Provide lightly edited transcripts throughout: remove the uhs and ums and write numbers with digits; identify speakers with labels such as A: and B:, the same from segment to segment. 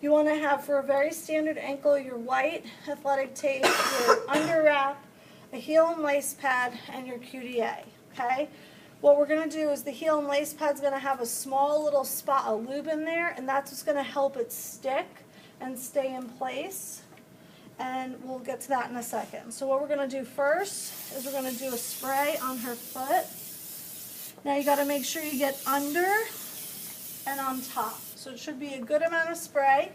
A: You want to have, for a very standard ankle, your white athletic tape, your under wrap, a heel and lace pad, and your QDA, okay? What we're going to do is the heel and lace pad's going to have a small little spot of lube in there, and that's what's going to help it stick and stay in place. And we'll get to that in a second. So what we're going to do first is we're going to do a spray on her foot. Now you got to make sure you get under and on top. So it should be a good amount of spray.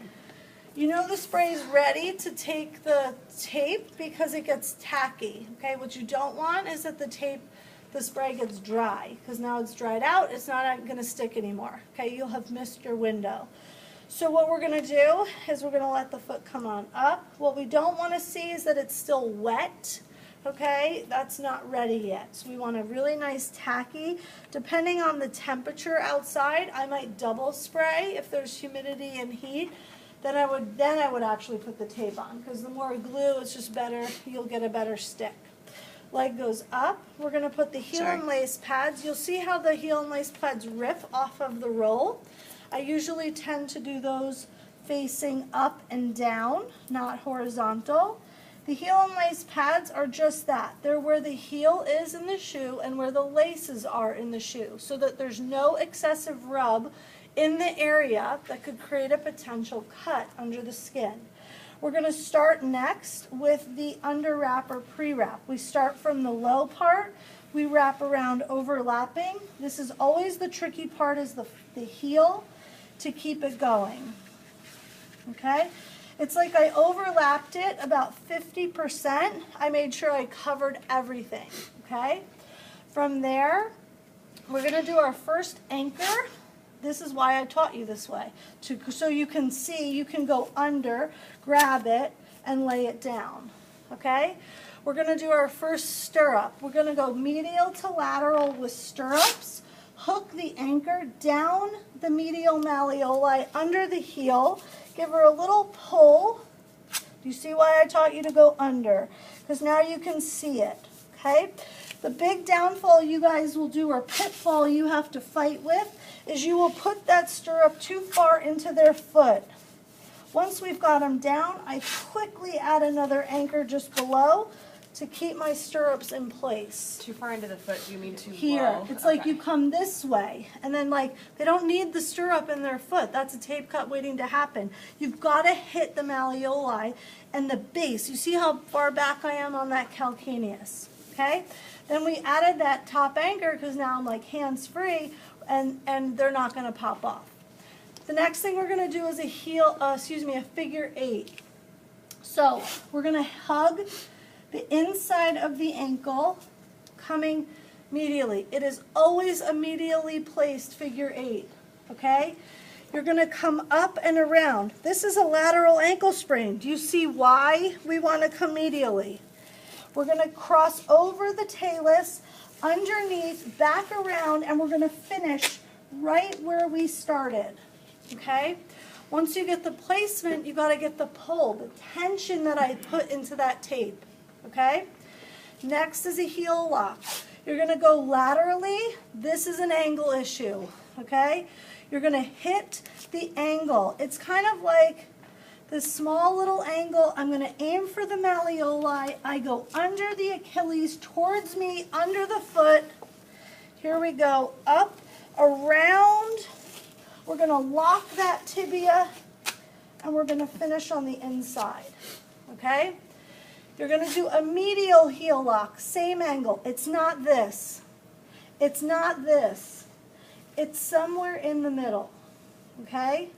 A: You know the spray is ready to take the tape because it gets tacky. Okay, what you don't want is that the spray gets dry, because now it's dried out, it's not going to stick anymore. Okay, you'll have missed your window. So what we're going to do is we're going to let the foot come on up. What we don't want to see is that it's still wet. Okay, that's not ready yet. So we want a really nice tacky. Depending on the temperature outside, I might double spray if there's humidity and heat. Then I would actually put the tape on, because the more glue, it's just better. You'll get a better stick. Leg goes up. We're going to put the heel and lace pads. You'll see how the heel and lace pads rip off of the roll. I usually tend to do those facing up and down, not horizontal. The heel and lace pads are just that. They're where the heel is in the shoe and where the laces are in the shoe, so that there's no excessive rub in the area that could create a potential cut under the skin. We're going to start next with the under wrap or pre-wrap. We start from the low part. We wrap around overlapping. This is always the tricky part, is the heel to keep it going. Okay? It's like I overlapped it about 50%. I made sure I covered everything. Okay? From there, we're going to do our first anchor. This is why I taught you this way, so you can see, you can go under, grab it, and lay it down. Okay? We're going to do our first stirrup. We're going to go medial to lateral with stirrups, hook the anchor down the medial malleoli under the heel, give her a little pull. Do you see why I taught you to go under? Because now you can see it. Okay? The big downfall you guys will do, or pitfall you have to fight with, is you will put that stirrup too far into their foot. Once we've got them down, I quickly add another anchor just below to keep my stirrups in place.
B: Too far into the foot, do you mean too
A: here
B: low?
A: It's okay. Like you come this way, and then like they don't need the stirrup in their foot. That's a tape cut waiting to happen. You've got to hit the malleoli and the base. You see how far back I am on that calcaneus. Okay, then we added that top anchor because now I'm like hands free, and they're not going to pop off. The next thing we're going to do is a figure 8. So we're going to hug the inside of the ankle, coming medially. It is always a medially placed figure 8, okay? You're going to come up and around. This is a lateral ankle sprain. Do you see why we want to come medially? We're going to cross over the talus, underneath, back around, and we're going to finish right where we started, okay? Once you get the placement, you got to get the pull, the tension that I put into that tape. Okay? Next is a heel lock. You're going to go laterally. This is an angle issue. Okay? You're going to hit the angle. It's kind of like this small little angle. I'm going to aim for the malleoli. I go under the Achilles, towards me, under the foot. Here we go. Up, around. We're going to lock that tibia, and we're going to finish on the inside. Okay? You're going to do a medial heel lock, same angle. It's not this. It's not this. It's somewhere in the middle, okay?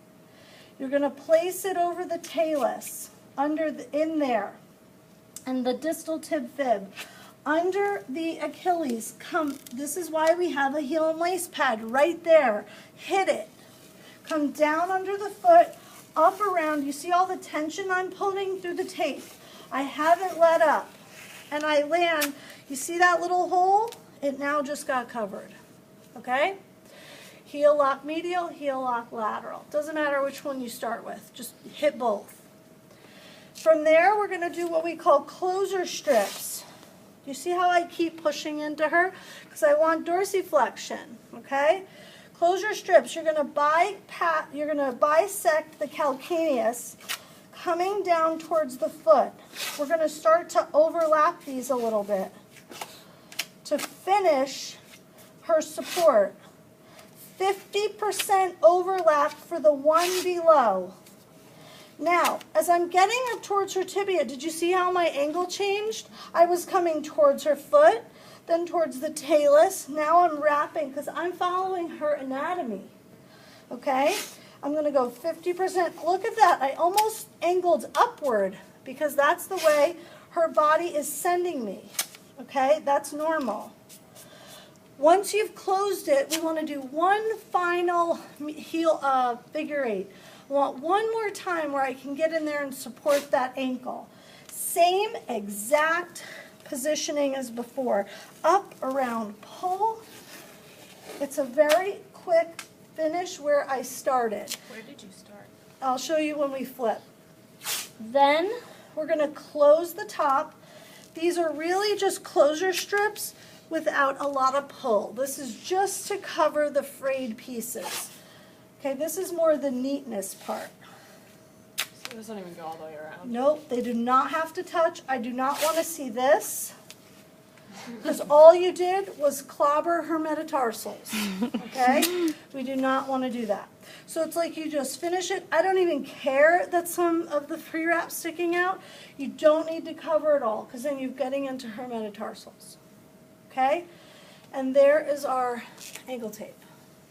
A: You're going to place it over the talus, in there, and the distal tib fib. Under the Achilles, this is why we have a heel and lace pad right there. Hit it. Come down under the foot, up around. You see all the tension I'm pulling through the tape? I haven't let up, and I land. You see that little hole? It now just got covered, okay? Heel lock medial, heel lock lateral. Doesn't matter which one you start with. Just hit both. From there, we're going to do what we call closer strips. You see how I keep pushing into her? Because I want dorsiflexion, okay? Close your strips. You're gonna bisect the calcaneus coming down towards the foot. We're gonna start to overlap these a little bit to finish her support. 50% overlap for the one below. Now, as I'm getting up towards her tibia, did you see how my angle changed? I was coming towards her foot, then towards the talus. Now I'm wrapping because I'm following her anatomy. Okay? I'm going to go 50%. Look at that. I almost angled upward because that's the way her body is sending me. Okay? That's normal. Once you've closed it, we want to do one final figure eight. I want one more time where I can get in there and support that ankle. Same exact positioning as before. Up, around, pull. It's a very quick finish where I started.
B: Where did you start?
A: I'll show you when we flip. Then we're going to close the top. These are really just closure strips without a lot of pull. This is just to cover the frayed pieces. Okay, this is more the neatness part.
B: So it doesn't even go all the way around?
A: Nope, they do not have to touch. I do not want to see this. Because all you did was clobber her metatarsals. Okay? We do not want to do that. So it's like you just finish it. I don't even care that some of the pre-wrap's sticking out. You don't need to cover it all because then you're getting into her metatarsals. Okay? And there is our ankle tape.